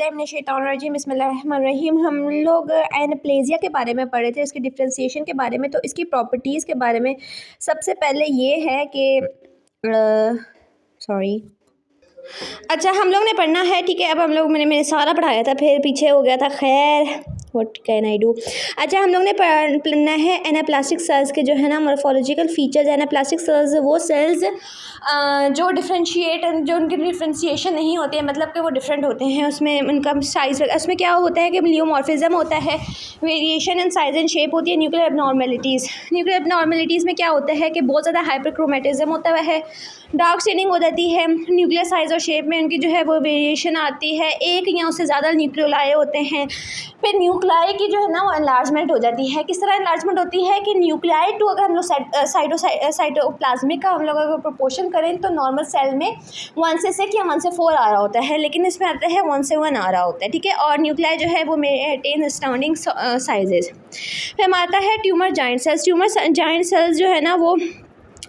बिस्मिल्लाहिर्रहमानिर्रहीम बिस्मिल्लाहिर्रहमानिर्रहीम। हम लोग एनाप्लेज़िया के बारे में पढ़े थे, इसकी डिफ़रेंशिएशन के बारे में। तो इसकी प्रॉपर्टीज़ के बारे में सबसे पहले ये है कि सॉरी अच्छा हम लोग ने पढ़ना है, ठीक है। अब हम लोग मैंने सारा पढ़ाया था, फिर पीछे हो गया था, खैर व्हाट कैन आई डू। अच्छा हम लोग ने पढ़ना है एनाप्लास्टिक सेल्स के जो है ना मॉर्फोलॉजिकल फीचर्स। एनाप्लास्टिक सेल्स वो सेल्स जो उनकी डिफ्रेंशिएशन नहीं होती है, मतलब कि वो डिफरेंट होते हैं, उसमें उनका साइज़। उसमें क्या होता है कि लियोमॉर्फिज्म होता है, variation in size and shape होती है। न्यूक्लियर एबनॉर्मेलिटीज़ में क्या होता है कि बहुत ज़्यादा हाइपरक्रोमेटिज्म होता है, डार्क स्टेनिंग हो जाती है, न्यूक्लियर साइज़ और शेप में उनकी जो है वो वेरिएशन आती है, एक या उससे ज़्यादा न्यूक्लियोलाई होते हैं। फिर न्यूक्लियाई की जो है ना वो एनलार्जमेंट हो जाती है। किस तरह एनलार्जमेंट होती है कि न्यूक्लियाई टू अगर हम लोग साइटोप्लाज्मिक का हम लोग अगर प्रोपोर्शन करें तो नॉर्मल सेल में 1 से 6 या 1 से 4 आ रहा होता है, लेकिन इसमें आता है 1 से 1 आ रहा होता है, ठीक है। और न्यूक्लियाई जो है वो मेंटेन अस्टाउंडिंग साइजेस। फिर आता है tumour giant cells. Tumour giant cells जो है ना वो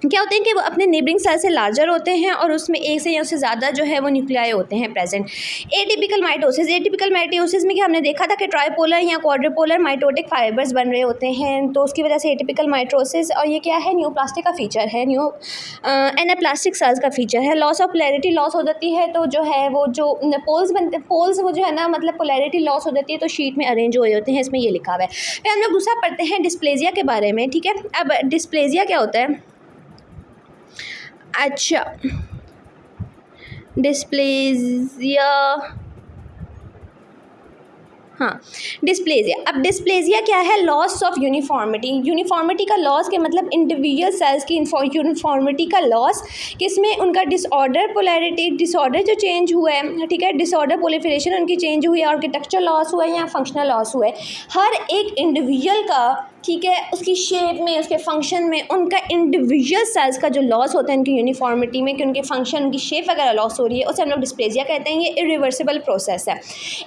क्या होते हैं कि वो अपने नेबरिंग सेल से लार्जर होते हैं और उसमें एक से या उससे ज़्यादा जो है वो न्यूक्लियाई होते हैं प्रेजेंट। एटिपिकल माइटोसिस में क्या हमने देखा था कि ट्राइपोलर या क्वाड्रिपोलर माइटोटिक फाइबर्स बन रहे होते हैं, तो उसकी वजह से एटिपिकल माइटोसिस। और ये क्या है, न्यूप्लास्टिक का फीचर है, एनाप्लास्टिक सेल्स का फीचर है। लॉस ऑफ पोलैरिटी लॉस हो जाती है, तो जो है वो जो पोल्स वो जो है ना मतलब पोलैरिटी लॉस हो जाती है, तो शीट में अरेंज हो होते हैं, इसमें ये लिखा हुआ है। फिर हम लोग दूसरा पढ़ते हैं डिस्प्लेजिया के बारे में, ठीक है। अब डिस्प्लेजिया क्या होता है? अच्छा डिस्प्लेजिया, हाँ डिस्प्लेजिया। अब डिस्प्लेजिया क्या है? लॉस ऑफ यूनिफॉर्मिटी का लॉस के मतलब इंडिविजुअल सेल्स की यूनिफॉर्मिटी का लॉस, किसमें उनका डिसऑर्डर पोलैरिटी डिसऑर्डर जो चेंज हुआ है, ठीक है, डिसऑर्डर प्रोलिफरेशन उनकी चेंज हुई है, आर्किटेक्चर लॉस हुआ है या फंक्शनल लॉस हुआ है। हर एक इंडिविजुअल का, ठीक है, उसकी शेप में उसके फंक्शन में उनका इंडिविजुअल सेल्स का जो लॉस होता है उनकी यूनिफॉर्मिटी में, कि उनके फंक्शन उनकी शेप वगैरह लॉस हो रही है, उसे हम लोग डिस्प्लेजिया कहते हैं। ये इरिवर्सिबल प्रोसेस है।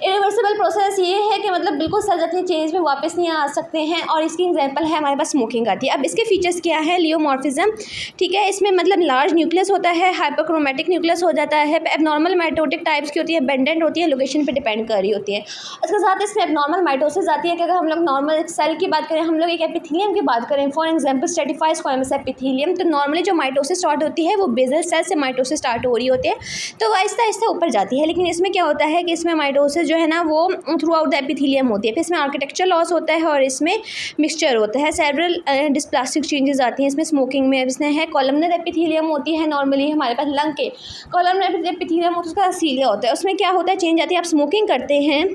इरिवर्सिबल प्रोसेस ये है कि मतलब बिल्कुल सेल्स अपनी चेंज में वापस नहीं आ सकते हैं, और इसकी एग्जांपल है हमारे पास स्मोकिंग आती है। अब इसके फीचर्स क्या है? लियोमॉर्फिज्म, ठीक है, इसमें मतलब लार्ज न्यूक्लियस होता है, हाइपरक्रोमेटिक न्यूक्लियस हो जाता है, एबनॉर्मल माइटोटिक टाइप्स की होती है, बेंडेंट होती है, लोकेशन पर डिपेंड कर रही होती है। उसके साथ इसमें एबनॉर्मल माइटोसिस आती है कि अगर हम लोग नॉर्मल सेल की बात करें, हम लोग एक एपिथेलियम की बात करें, for example stratified squamous epithelium, तो नॉर्मली जो माइटोसिस स्टार्ट होती है वो बेसल सेल से माइटोसिस स्टार्ट हो रही होती है, तो आहिस्ता आहिस्ता ऊपर जाती है। लेकिन इसमें क्या होता है कि इसमें माइटोसिस जो है ना वो थ्रू आउट द एपिथेलियम होती है, फिर इसमें आर्किटेक्चर लॉस होता है और इसमें मिक्सचर होता है, सेवरल डिस्प्लास्टिक चेंजेस आती हैं इसमें स्मोकिंग में। इसमें है कॉलमनर एपिथेलियम होती है, नॉर्मली हमारे पास लंग के कॉलमनर एपिथेलियम होता है, उसका सीलिया होता है, उसमें क्या होता है चेंज आती है। आप स्मोकिंग करते हैं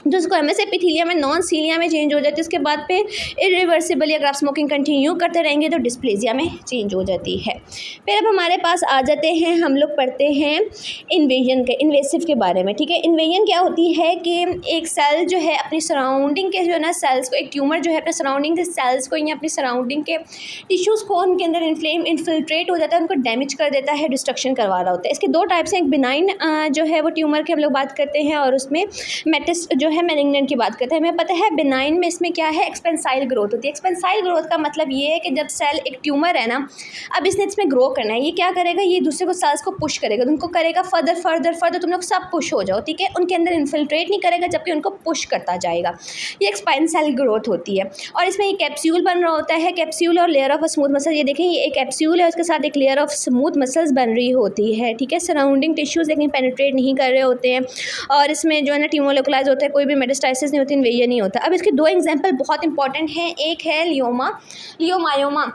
जो स्क्वामस एपिथेलिया में नॉन सीलिया में चेंज हो जाती है, उसके बाद पे इरिवर्सिबली अगर आप स्मोकिंग कंटिन्यू करते रहेंगे तो डिस्प्लेजिया में चेंज हो जाती है। फिर अब हमारे पास आ जाते हैं, हम लोग पढ़ते हैं इन्वेसिव के बारे में, ठीक है। इन्वेजन क्या होती है कि एक सेल जो है अपनी सराउंडिंग के जो है ना सेल्स को, एक ट्यूमर जो है अपने सराउंडिंग के सेल्स को या अपनी सराउंडिंग के टिश्यूज़ को उनके अंदर इन्फिल्ट्रेट हो जाता है, उनको डैमेज कर देता है, डिस्ट्रक्शन करवा रहा होता है। इसके दो टाइप्स हैं, एक बिनाइन जो है वो ट्यूमर की हम लोग बात करते हैं, और उसमें मेटिस जो है मैलिग्नेंट की बात करते हैं। हमें पता है बिनाइन में इसमें क्या है, एक्सपेंसाइल ग्रोथ होती है। एक्सपेंसाइल ग्रोथ का मतलब ये है कि जब सेल एक ट्यूमर है ना, अब इसने इसमें ग्रो करना है, ये क्या करेगा, ये दूसरे को सेल्स को पुश करेगा, तो उनको करेगा फर्दर तुम लोग सब पुश हो जाओ, ठीक है, उनके अंदर इन्फिल्ट्रेट नहीं करेगा जबकि उनको पुश करता जाएगा, ये एक्सपेंसाइल ग्रोथ होती है। और इसमें ये कैप्सूल बन रहा होता है, कैप्सूल और लेयर ऑफ स्मूथ मसल, ये देखें ये एक कैप्सूल है, उसके साथ एक लेयर ऑफ स्मूथ मसल्स बन रही होती है, ठीक है, सराउंडिंग टिश्यूज़ लेकिन पेनिट्रेट नहीं कर रहे होते हैं, और इसमें जो है ना ट्यूमर लोकलाइज होता है, कोई भी मेटास्टासिस नहीं होती, इन्वेजन नहीं होता। अब इसके दो एग्जांपल बहुत इंपॉर्टेंट हैं, एक है लियोमायोमा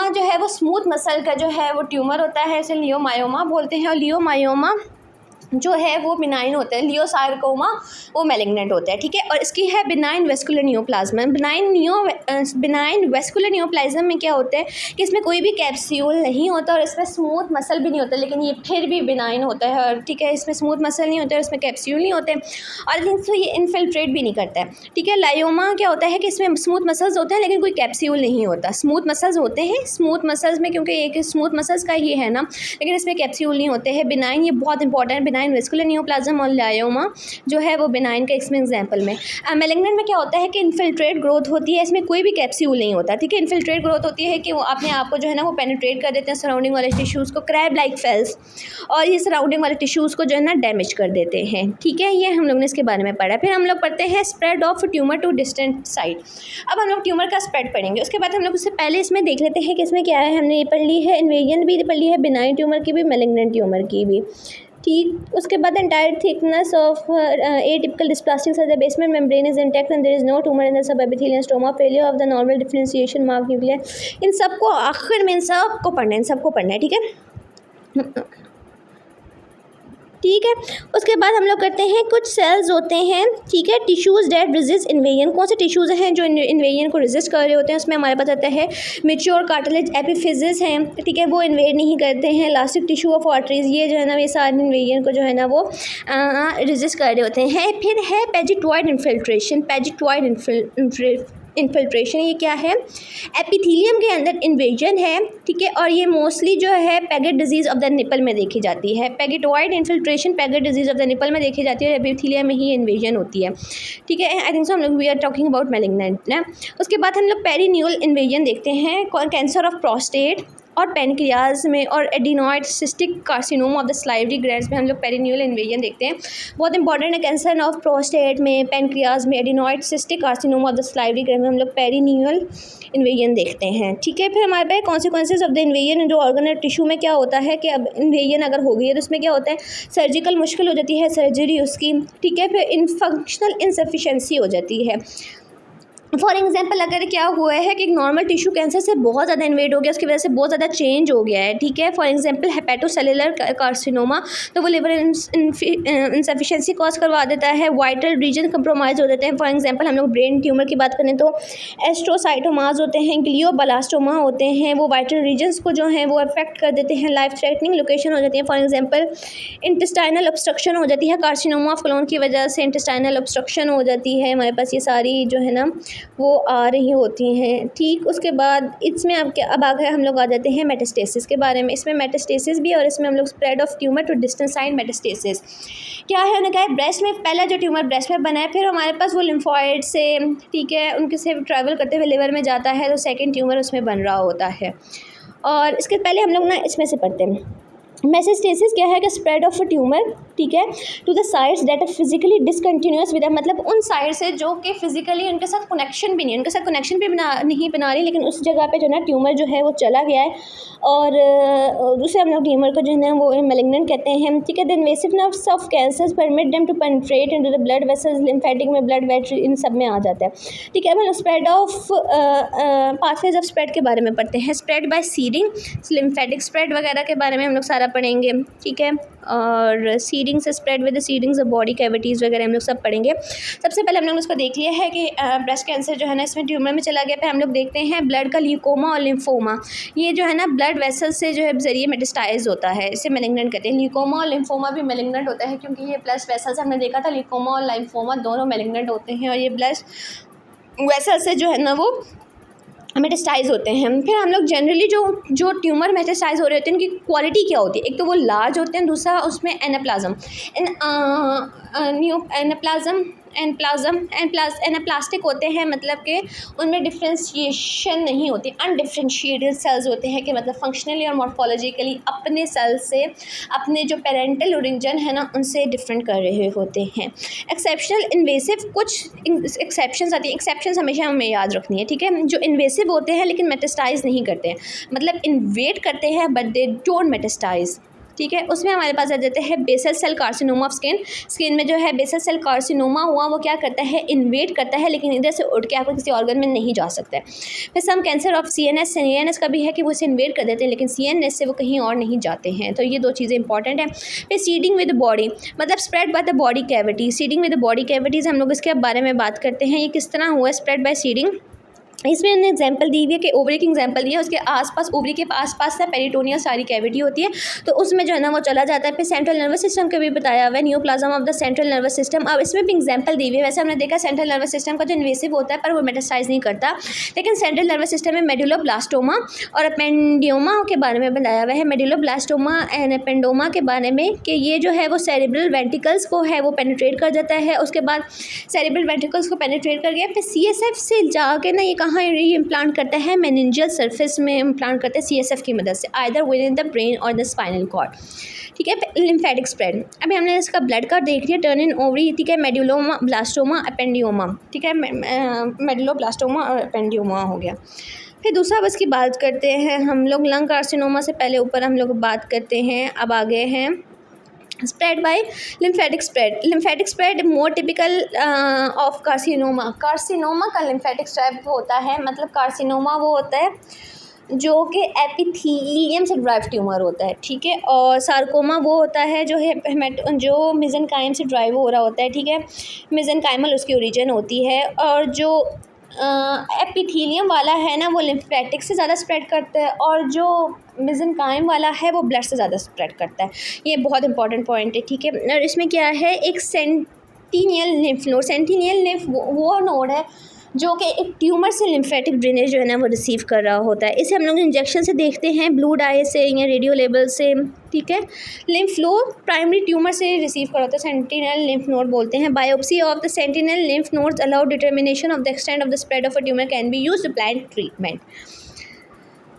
जो है वो स्मूथ मसल का जो है वो ट्यूमर होता है, इसे लियोमायोमा बोलते हैं, और लियोमायोमा जो है वो बिनाइन होता है, लियोसार्कोमा वो मैलिग्नेंट होता है, ठीक है। और इसकी है benign vascular neoplasm. Benign vascular neoplasm में क्या होता है कि इसमें कोई भी कैप्सूल नहीं होता और इसमें स्मूथ मसल भी नहीं होता, लेकिन ये फिर भी बिनाइन होता है, और ठीक है, इसमें स्मूथ मसल नहीं होते और इसमें कैप्सूल नहीं होते, और लेकिन ये इन्फिल्ट्रेट भी नहीं करता है, ठीक है। लायोमा क्या होता है कि इसमें स्मूथ मसल्स होते हैं लेकिन कोई कैप्सूल नहीं होता, स्मूथ मसल्स होते हैं, स्मूथ मसल्स में क्योंकि एक स्मूथ मसल्स का ये है ना, लेकिन इसमें कैप्सूल नहीं होते हैं। बिनाइन ये बहुत इंपॉर्टेंट, बेनाइन वेस्कुलर नियोप्लाज्म और लायोमा जो है वो बेनाइन का इसमें एग्जाम्पल में। मैलिग्नेंट में क्या होता है कि इन्फिल्ट्रेट ग्रोथ होती है, इसमें कोई भी कैप्सूल नहीं होता, ठीक है। इन्फिल्ट्रेट ग्रोथ होती है कि वो अपने आप को जो है ना वो पेनिट्रेट कर देते हैं सराउंडिंग वाले टिश्यूज़ को, क्रैब लाइक सेल्स, और ये सराउंडिंग वाले टिश्यूज़ को जो है ना डैमेज कर देते हैं, ठीक है। ये हम लोग ने इसके बारे में पढ़ा। फिर हम लोग पढ़ते हैं spread of tumour to distant site. अब हम लोग ट्यूमर का स्प्रेड पढ़ेंगे, उसके बाद हम लोग उससे पहले इसमें देख लेते हैं कि इसमें क्या है। हमने ये पढ़ ली है इन्वेजन भी पढ़ ली है, बिनाइन ट्यूमर की भी, मैलिग्नेंट ट्यूमर की भी, ठीक। उसके बाद entire thickness of atypical dysplastic such the basement membrane is intact and there is no tumour in the sub epithelial stroma, failure of the normal differentiation mark nuclear. इन सबको आखिर में इन सबको पढ़ना है, इन सबको पढ़ना है, ठीक है, ठीक है। उसके बाद हम लोग करते हैं कुछ सेल्स होते हैं, ठीक है, टिश्यूज़ डेट रेजिस्ट इन्वेजन। कौन से टिश्यूज़ हैं जो इन्वेजन को रेजिस्ट कर रहे होते हैं, उसमें हमारे पास आता है मेच्योर कार्टिलेज एपिफिजिस हैं, ठीक है, वो इन्वेड नहीं करते हैं। इलास्टिक टिश्यू ऑफ आर्टरीज, ये जो है ना ये सारे इन्वेजन को जो है ना वो रेजिस्ट कर रहे होते हैं। फिर है पैजिटॉइड इन्फिल्ट्रेशन, पैजिटॉइड इन्फिल्ट्रेशन, ये क्या है, एपिथेलियम के अंदर इन्वेजन है, ठीक है, और ये मोस्टली जो है Paget disease of the nipple में देखी जाती है। Pagetoid infiltration Paget disease of the nipple में देखी जाती है और एपिथेलियम में ही इन्वेजन होती है, ठीक है। आई थिंक सो हम लोग we are talking about malignant ना। उसके बाद हम लोग पेरिन्यूल इन्वेजन देखते हैं, कैंसर ऑफ प्रोस्टेट और पेनक्रियाज में, और adenoid cystic carcinoma of the salivary glands में हम लोग पेरिन्यूल इन्वेजन देखते हैं। बहुत इंपॉर्टेंट है, कैंसर ऑफ प्रोस्टेट में, पेनक्रियाज में, adenoid cystic carcinoma of the salivary gland में हम लोग पेरिन्यूल इन्वेजन देखते हैं, ठीक है। फिर हमारे पास कॉन्सिक्वेंसेज ऑफ द इन्वेजन, जो ऑर्गन और टिश्यू में क्या होता है कि अब इन्वेजन अगर हो गई है तो उसमें क्या होता है, सर्जिकल मुश्किल हो जाती है, सर्जरी उसकी, ठीक है। फिर फंक्शनल इंसफिशेंसी हो जाती है। फॉर एग्जाम्पल अगर क्या हुआ है कि एक नॉर्मल टिश्यू कैंसर से बहुत ज़्यादा इन्वेड हो गया, उसकी वजह से बहुत ज़्यादा चेंज हो गया है, ठीक है। फॉर एग्जाम्पल हेपेटोसेलुलर कार्सिनोमा, तो वो लिवर इंसफिशिएंसी कॉज करवा देता है, वाइटल रीजन कंप्रोमाइज़ हो जाते हैं। फॉर एग्जाम्पल हम लोग ब्रेन ट्यूमर की बात करें तो एस्ट्रोसाइटोमास होते हैं, ग्लियोब्लास्टोमा होते हैं, वो वाइटल रीजन्स को जो है वो अफेक्ट कर देते हैं, लाइफ थ्रेटनिंग लोकेशन हो जाती है। फॉर एग्जाम्पल इंटेस्टाइनल ऑब्स्ट्रक्शन हो जाती है, कार्सिनोमा ऑफ कोलन की वजह से इंटेस्टाइनल ऑब्स्ट्रक्शन हो जाती है। हमारे पास ये सारी जो है ना वो आ रही होती हैं, ठीक। उसके बाद इसमें अब आगे हम लोग आ जाते हैं मेटास्टेसिस के बारे में। इसमें मेटास्टेसिस भी, और इसमें हम लोग spread of tumour to distant site metastasis क्या है, उन्होंने कहा है ब्रेस्ट में पहला जो ट्यूमर ब्रेस्ट में बना है, फिर हमारे पास वो लिम्फॉइड से, ठीक है, उनके से ट्रैवल करते हुए लिवर में जाता है, तो सेकेंड ट्यूमर उसमें बन रहा होता है। और इसके पहले हम लोग ना इसमें से पढ़ते हैं मेटास्टेसिस क्या है कि स्प्रेड ऑफ अ ट्यूमर, ठीक है, to the sites that are physically discontinuous with, मतलब उन साइड से जो कि फिजिकली उनके साथ कनेक्शन भी नहीं, उनके साथ कनेक्शन भी नहीं बना रही, लेकिन उस जगह पे जो ना ट्यूमर जो है वो चला गया है, और दूसरे हम लोग ट्यूमर को जो है ना वो मैलिग्नेंट कहते हैं, ठीक है। The invasiveness of cancers permit them to penetrate into the blood vessels, lymphatic में ब्लड वेट इन सब में आ जाता है, ठीक है। मतलब spread of pathways of spread के बारे में पढ़ते हैं, spread by seeding, lymphatic spread वगैरह के बारे में हम लोग सारा पढ़ेंगे, ठीक है। और सीडिंग से spread with the seedings of body cavities वगैरह हम लोग सब पढ़ेंगे। सबसे पहले हम लोग उसको देख लिया है कि ब्रेस्ट कैंसर जो है ना इसमें ट्यूमर में चला गया। फिर हम लोग देखते हैं ब्लड का ल्यूकोमा और लिम्फोमा, ये जो है ना ब्लड वेसल से जो है जरिए मेटास्टाइज होता है, इसे मैलिग्नेंट कहते हैं। ल्यूकोमा और लिम्फोमा भी मैलिग्नेंट होता है क्योंकि ये ब्लड वेसल्स हमने देखा था, ल्यूकोमा और लिम्फोमा दोनों मैलिग्नेंट होते हैं, और ये ब्लड वेसल से जो है ना वो मेटास्टाइज होते हैं। फिर हम लोग जनरली जो ट्यूमर मेटास्टाइज हो रहे होते हैं उनकी क्वालिटी क्या होती है, एक तो वो लार्ज होते हैं, दूसरा उसमें एनाप्लास्टिक होते हैं, मतलब कि उनमें डिफ्रेंशिएशन नहीं होती, अनडिफ्रेंशिएटेड सेल्स होते हैं कि मतलब फंक्शनली और मॉर्फोलॉजिकली अपने सेल से अपने जो पेरेंटल ओरिजिन है ना उनसे डिफरेंट कर रहे होते हैं। एक्सेप्शनल इन्वेसिव, कुछ एक्सेप्शंस आती हैं, एक्सेप्शंस हमेशा हमें याद रखनी है, ठीक है। जो इन्वेसिव होते हैं लेकिन मेटास्टाइज नहीं करते हैं, मतलब इन्वेड करते हैं बट दे डोंट मेटास्टाइज, ठीक है। उसमें हमारे पास आ जाते हैं basal cell carcinoma of skin में जो है बेसल सेल कार्सिनोमा हुआ वो क्या करता है, इन्वेड करता है, लेकिन इधर से उठ के आपको किसी ऑर्गन में नहीं जा सकता है। फिर सम कैंसर ऑफ सीएनएस का भी है कि वो इसे इन्वेड कर देते हैं, लेकिन सीएनएस से वो कहीं और नहीं जाते हैं, तो ये दो चीज़ें इंपॉर्टेंट हैं। फिर सीडिंग विद बॉडी, मतलब spread by the body cavity, seeding with body cavities हम लोग इसके बारे में बात करते हैं, ये किस तरह हुआ स्प्रेड बाय सीडिंग। इसमें उन्होंने एग्जांपल दी हुई है कि ओवरी की एग्जांपल दी है, उसके आसपास ओवरी के आसपास ना पेरिटोनियल सारी कैविटी होती है, तो उसमें जो है ना वो चला जाता है। फिर सेंट्रल नर्वस सिस्टम का भी बताया हुआ है, neoplasm of the central nervous system. अब इसमें भी एग्जांपल दी हुई है। वैसे हमने देखा सेंट्रल नर्वस सिस्टम का जो इन्वेसिव होता है पर वो मेटास्टाइज नहीं करता, लेकिन सेंट्रल नर्वस सिस्टम में मेडुलोब्लास्टोमा और एपेंडियोमा के बारे में बताया हुआ है। मेडुलोब्लास्टोमा एंड एपेंडोमा के बारे में कि ये जो है वो सेरेब्रल वेंट्रिकल्स को है वो पेनिट्रेट कर जाता है। उसके बाद सेरेब्रल वेंट्रिकल्स को पेनिट्रेट कर गया, फिर सीएसएफ से जाके ना ये कहाँ इम्प्लांट करता है, मेनिंजियल सरफेस में इम्प्लांट करता है सीएसएफ की मदद से, either with in the brain और द स्पाइनल कॉर्ड। ठीक है, लिम्फेटिक स्प्रेड। अभी हमने इसका ब्लड का देख लिया, टर्न इन ओवरी, ठीक है, मेडुलोब्लास्टोमा एपेंडियोमा, ठीक है, मेडुलोब्लास्टोमा और एपेंडियोमा हो गया। फिर दूसरा बस की बात करते हैं हम लोग लंग कार्सिनोमा से पहले ऊपर हम लोग बात करते हैं। अब आगे हैं spread bye lymphatic spread. Lymphatic spread more typical of carcinoma. Carcinoma का लिम्फेटिक स्प्रेड होता है, मतलब कार्सिनोमा वो होता है जो कि एपिथेलियम से ड्राइव ट्यूमर होता है, ठीक है, और सार्कोमा वो होता है जो है जो मेसेनकाइम से ड्राइव हो रहा होता है, ठीक है, मेसेनकाइमल उसकी ओरिजिन होती है। और जो एपिथेलियम वाला है ना वो लिम्फेटिक से ज़्यादा स्प्रेड करता है, और जो मेसेनकाइम वाला है वो ब्लड से ज़्यादा स्प्रेड करता है। ये बहुत इंपॉर्टेंट पॉइंट है, ठीक है। और इसमें क्या है, एक centennial lymph node, centennial lymph वो नोड है जो कि एक ट्यूमर से लिम्फेटिक ड्रेनेज जो है ना वो रिसीव कर रहा होता है। इसे हम लोग इंजेक्शन से देखते हैं, ब्लू डाई से या रेडियो लेवल से, ठीक है। लिम्फ फ्लो प्राइमरी ट्यूमर से रिसीव कर होता है, सेंटिनल लिम्फ नोड बोलते हैं। Biopsy of the sentinel lymph nodes allow determination of the extent of the spread of a tumour can be used blind treatment.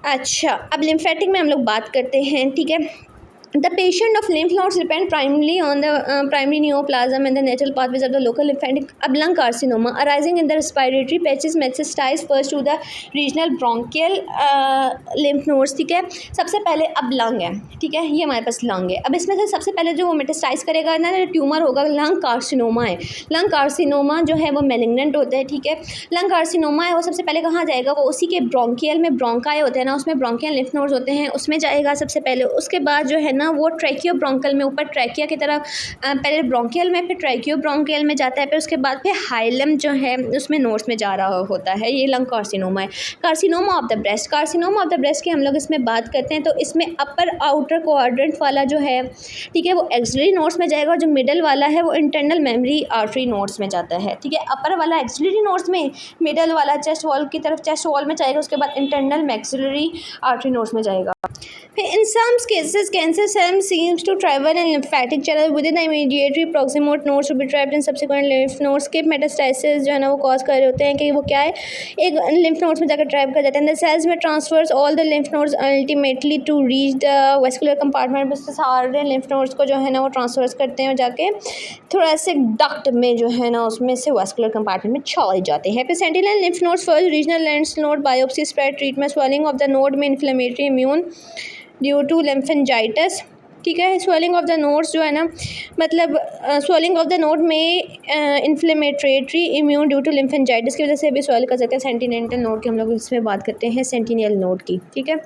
अच्छा, अब लिम्फेटिक में हम लोग बात करते हैं, ठीक है। The patient of lymph nodes depend primarily on the primary neoplasm and the natural pathways of the local lymphatic lung carcinoma arising in the respiratory patches metastasize first to the regional bronchial lymph nodes, ठीक है। सबसे पहले अब lung है, ठीक है, ये हमारे पास लंग है। अब इसमें से सबसे पहले जो वो मेटास्टाइज करेगा ना ट्यूमर होगा, लंग कार्सिनोमा है। लंग कार्सिनोमा जो है वो मेलिग्नेंट होता है, ठीक है। लंग कार्सिनोमा है वो सबसे पहले कहाँ जाएगा, वो उसी के ब्रोंकियल में ब्रोंकाई होते हैं ना, उसमें ब्रोंकियल लिम्फ नोड्स होते हैं, उसमें जाएगा सबसे पहले। उसके बाद जो है ना वो ट्रैकियो ब्रोंकल में, ऊपर ट्रैकिया की तरफ, पहले ब्रोंकियल में, फिर ट्रैकियो ब्रोंकियल में जाता है, फिर उसके बाद फिर हाइलम जो है उसमें नोड्स में जा रहा होता है। ये लंग कार्सिनोमा है। Carcinoma of the breast, carcinoma of the breast की हम लोग इसमें बात करते हैं तो इसमें अपर आउटर क्वाड्रेंट वाला जो है, ठीक है, वो एक्सिलरी नोड्स में जाएगा, और जो मिडल वाला है वो इंटरनल मेमोरी आर्टरी नोड्स में जाता है, ठीक है। अपर वाला एक्सिलरी नोड्स में, मिडल वाला चेस्ट वॉल की तरफ, चेस्ट वॉल में जाएगा, उसके बाद इंटरनल मैक्सिलरी आर्टरी नोड्स में जाएगा। In some cases, cancer cells seems to travel in lymphatic channel within the immediate proximal nodes to be trapped in subsequent lymph nodes के metastasis जो है ना वो cause कर रहे होते हैं कि वो क्या है, एक lymph nodes में जाकर ट्रैप कर जाते हैं। The cells में transfers all the lymph nodes ultimately to reach the vascular compartment, बस सारे lymph nodes को जो है ना वो ट्रांसफर्स करते हैं और जाके thoracic duct में जो है ना उसमें से vascular compartment में चले जाते हैं। फिर sentinel lymph nodes first regional lymph node biopsy spread treatment swelling of the node में inflammatory immune ड्यू टू लिम्फेंजाइटिस, ठीक है। स्वेलिंग ऑफ द नोड्स जो है ना, मतलब स्वेलिंग ऑफ द नोड में इन्फ्लेमेटरी इम्यून ड्यू टू लिम्फेंजाइटिस की वजह से भी स्वेल कर सकते हैं। सेंटिनेंटल नोड की हम लोग इसमें बात करते हैं, सेंटिनियल नोड की, ठीक है।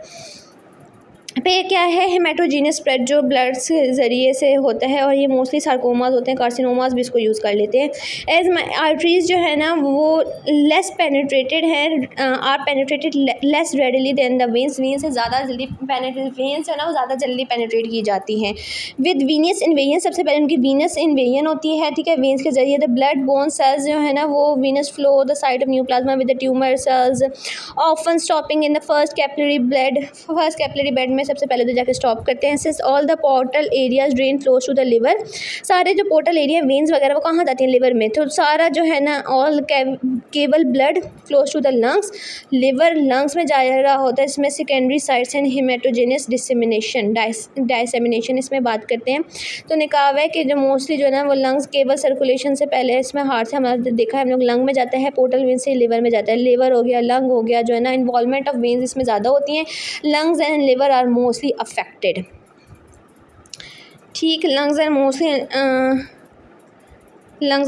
पे क्या है, हेमाटोजीनियस स्प्रेड जो ब्लड के ज़रिए से होता है, और ये मोस्टली सार्कोमास होते हैं, कार्सिनोमास भी इसको यूज़ कर लेते हैं। एज आर्टरीज जो है ना वो लेस पेनिट्रेटेड हैं, are penetrated less readily than the veins, veins से ज़्यादा जल्दी वेंस है ना वो ज़्यादा जल्दी पेनिट्रेट की जाती हैं। विद वीनियस इन्वेजन, सबसे पहले उनकी वीनस इन्वेजन होती है, ठीक है, वेंस के जरिए। द ब्लड बोन सेल्स जो है ना वो venous flow the side of neoplasma with the tumour cells often stopping in the first capillary bed में सबसे पहले तो जाके स्टॉप करते हैं। Since all the portal areas drain flows to the liver, सारे जो पोर्टल एरिया वेन्स वगैरह वो कहाँ जाती हैं, लिवर में, तो सारा जो है ना ऑल केवल blood flows to the lungs, liver lungs में जा रहा होता है। इसमें secondary sites and haematogenous dissemination इसमें बात करते हैं। तो निकाह है कि जो मोस्टली जो है ना वो लंग्स केवल सर्कुलेशन से पहले, इसमें हार्ट से हमारा देखा है हम लोग, लंग में जाता है, पोर्टल वेन से लिवर में जाता है। लिवर हो गया, लंग हो गया, जो है ना इन्वॉल्वमेंट ऑफ वेन्स इसमें ज़्यादा होती हैं। Lungs and liver are mostly affected, ठीक। Lungs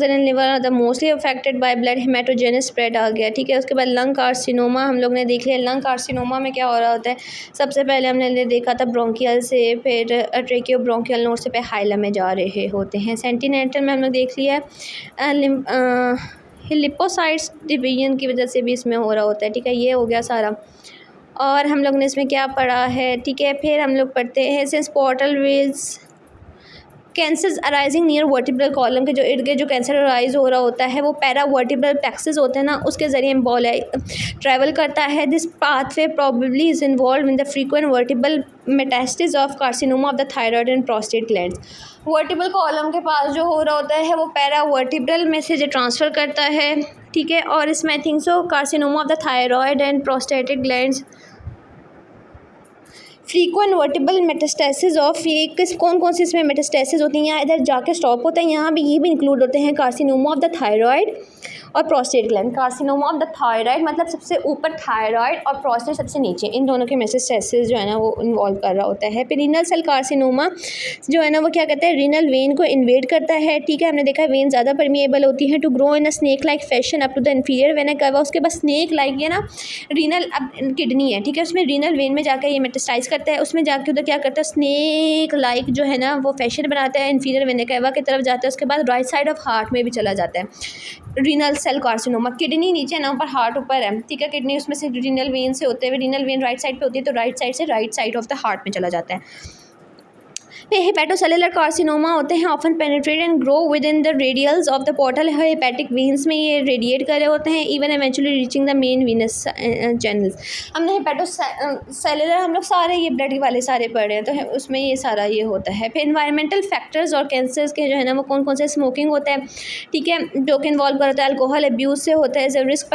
and liver are the mostly affected by blood haematogenous spread आ गया, ठीक है। उसके बाद लंग कार्सिनोमा हम लोग ने देख लिया। लंग कार्सिनोमा में क्या हो रहा होता है, सबसे पहले हमने देखा था ब्रोंकियल से, फिर ट्रेकियो ब्रोंकियल नोड से पे हाइलम में जा रहे होते हैं। सेंटिनेंटल में हम लोग देख लिया लिपोसाइट्स डिवीजन की वजह से भी इसमें हो रहा होता है, ठीक है। ये हो गया सारा। और हम लोग ने इसमें क्या पढ़ा है, ठीक है। फिर हम लोग पढ़ते हैं सिंस पोर्टल वेज cancers arising near vertebral column के जो इर्द गिर्द जो कैंसर अराइज हो रहा होता है वो पैरा वर्टिब्रल प्लेक्सेस होते हैं ना, उसके ज़रिए ट्रैवल करता है। This pathway probably is involve in the frequent vertebral metastasis of carcinoma of the thyroid and prostate glands. Vertebral column के पास जो हो रहा होता है वो पैरा वर्टिब्रल में से जो ट्रांसफ़र करता है, ठीक है। और इसमें I think so carcinoma of the thyroid and prostatic glands frequent vertebral metastasis of, ये किस कौन कौन सी इसमें मेटास्टेसिस होती हैं, यहाँ इधर जाके स्टॉप होता है, यहाँ भी ये भी इंक्लूड होते हैं कार्सिनोमा ऑफ द थायराइड और prostate gland. Carcinoma of the thyroid मतलब सबसे ऊपर थायराइड और प्रोस्टेट सबसे नीचे, इन दोनों के मेटास्टेसिस जो है ना वो इन्वॉल्व कर रहा होता है। फिर रीनल सेल कार्सिनोमा जो है ना वो क्या कहते हैं, रीनल वेन को इन्वेड करता है, ठीक है। हमने देखा है वेन ज़्यादा परमिएबल होती है to grow in a snake like fashion up to the inferior vena cava, उसके बाद स्नेक लाइक ये ना रीनल अब किडनी है, ठीक है, उसमें रीनल वेन में जाकर ये मेटास्टाइज करता है, उसमें जाके उधर क्या करता है स्नेक लाइक जो है ना वो फैशन बनाता है, इन्फीरियर वेन कवा की तरफ जाता है, उसके बाद राइट साइड ऑफ हार्ट में भी चला जाता है रीनल सेल कार्सिनोमा। किडनी नीचे ना ऊपर हार्ट ऊपर है, ठीक है। किडनी उसमें से रीनल वेन से होते हुए, रीनल वेन राइट साइड पे होती है तो राइट साइड से right side of the heart में चला जाता है। फिर हेपेटोसेलुलर कार्सिनोमा होते हैं often penetrate and grow within the radials of the portal hepatic veins में ये रेडिएट कर रहे होते हैं, even eventually reaching the main venous channels. हमने हेपेटोसेलुलर हम लोग सारे ये ब्लड वाले सारे पढ़ रहे हैं, तो उसमें ये सारा ये होता है। फिर एनवायरमेंटल फैक्टर्स और कैंसर्स के जो है ना वो कौन कौन से, स्मोकिंग होता है, ठीक है, जो कि इन्वॉल्व करता है, अल्कोहल अब्यूज़ से होता है, risk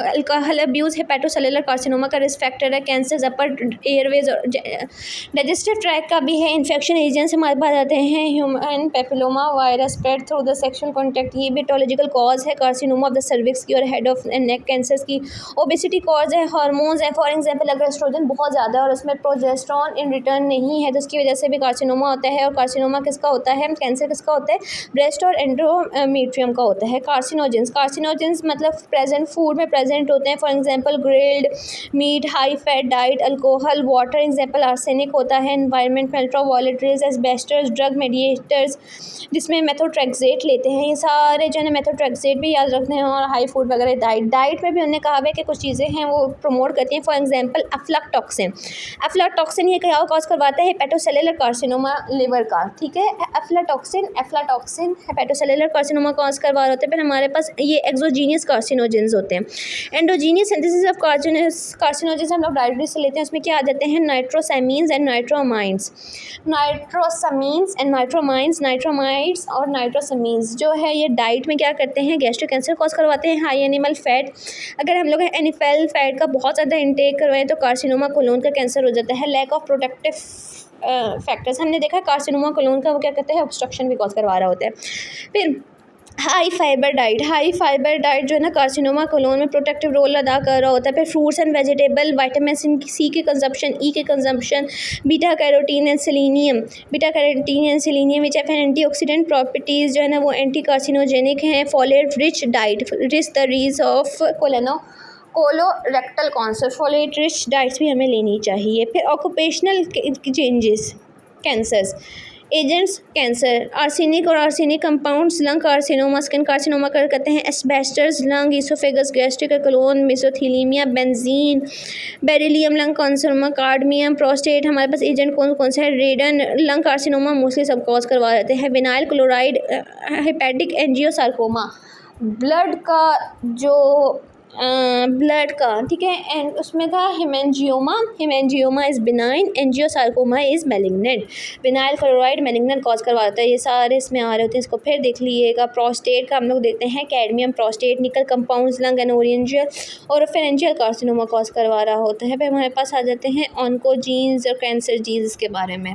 alcohol abuse hepatocellular carcinoma का रिस्क फैक्टर है। कैंसर्स अपर एयरवेज और डाइजेस्टिव ट्रैक का भी है। इन्फेक्शन एजेंट्स हमारे पास आते हैं human papilloma virus spread through the sexual contact, ये भी पैथोलॉजिकल कॉज है कार्सिनोमा ऑफ द सर्विक्स की और हेड ऑफ नेक कैंसर्स की। ओबेसिटी कॉज है, हार्मोन्स है, फॉर एग्जांपल अगर एस्ट्रोजन बहुत ज़्यादा है और उसमें प्रोजेस्टेरॉन इन रिटर्न नहीं है तो उसकी वजह से भी कार्सिनोमा होता है। और कार्सिनोमा किसका होता है, कैंसर किसका होता है, ब्रेस्ट और एंडोमेट्रियम का होता है। कार्सिनोजेंस मतलब प्रेजेंट फूड में प्रेजेंट होते हैं, for example grilled meat, high fat diet, alcohol, water, example arsenic होता है, environment, ultraviolet rays, asbestos, drug mediators जिसमें मेथोट्रेक्सेट लेते हैं, ये सारे जो है मेथोट्रेक्सेट भी याद रखते हैं। और हाई फूड वगैरह डाइट में भी उन्होंने कहा है कि कुछ चीज़ें हैं वो प्रमोट करती हैं, फॉर एग्जांपल अफ्लाटॉक्सिन ये क्या कॉज करवाता है, हेपेटोसेलुलर कार्सिनोमा लिवर का, ठीक है। अफ्लाटॉक्सिन हेपेटोसेलुलर कार्सिनोमा कॉज करवा रहे होते हैं। फिर हमारे पास ये एक्सोजीनियस कार्सिनोजेंस होते हैं। एंडोजीनियस सिंथेसिस ऑफ कार्सिनोजेंस हम लोग डायरेक्टली से लेते हैं, उसमें क्या आ जाते हैं, नाइट्रोसैमीन्स एंड नाइट्रोमाइंस, नाइट्रोमाइड्स और नाइट्रोसमीन्स जो है ये डाइट में क्या करते हैं, गैस्ट्रिक कैंसर कॉज करवाते हैं। हाई एनिमल फैट, अगर हम लोग एनिमल फैट का बहुत ज़्यादा इंटेक करवाएं तो कार्सिनोमा कोलोन का कैंसर हो जाता है। लैक ऑफ प्रोटेक्टिव फैक्टर्स, हमने देखा कार्सिनोमा कोलोन का वो क्या कहते हैं, ऑब्स्ट्रक्शन भी कॉज करवा रहा होता है। फिर हाई फाइबर डाइट जो है ना कार्सिनोमा कोलोन में प्रोटेक्टिव रोल अदा कर रहा होता है। फिर fruits and vegetable, vitamin C के कंजप्शन, ई के consumption, beta carotene and selenium which have antioxidant properties जो है ना वो एंटी कार्सिनोजेनिक हैं। Folate rich diet, rich the rise of colorectal cancer, folate rich diets भी हमें लेनी चाहिए। फिर occupational changes, cancers agents, cancer, arsenic और arsenic compounds, lung carcinoma, skin carcinoma कर कहते हैं, asbestos, lung, oesophagus, gastric colon, mesothelioma, benzene, beryllium, lung carcinoma, cadmium, prostate. हमारे पास एजेंट कौन कौन से हैं, रेडन, लंग कार्सिनोमा मोस्टली सब कॉज करवा देते हैं। Vinyl chloride, hepatic angiosarcoma, blood का, ठीक है, एंड उसमें था haemangioma is benign, angiosarcoma is malignant. Vinyl chloride malignant cause करवा देता है, ये सारे इसमें आ रहे होते हैं, इसको फिर देख लीजिएगा। प्रोस्टेट का हम लोग देखते हैं, कैडमियम, प्रोस्टेट, निकल कंपाउंड्स, लंग एंड ओरिएंजियल और फेरेंजियल कार्सिनोमा कॉज करवा रहा होता है। फिर हमारे पास आ जाते हैं ऑन्कोजीन्स और कैंसर जीन्स के बारे में।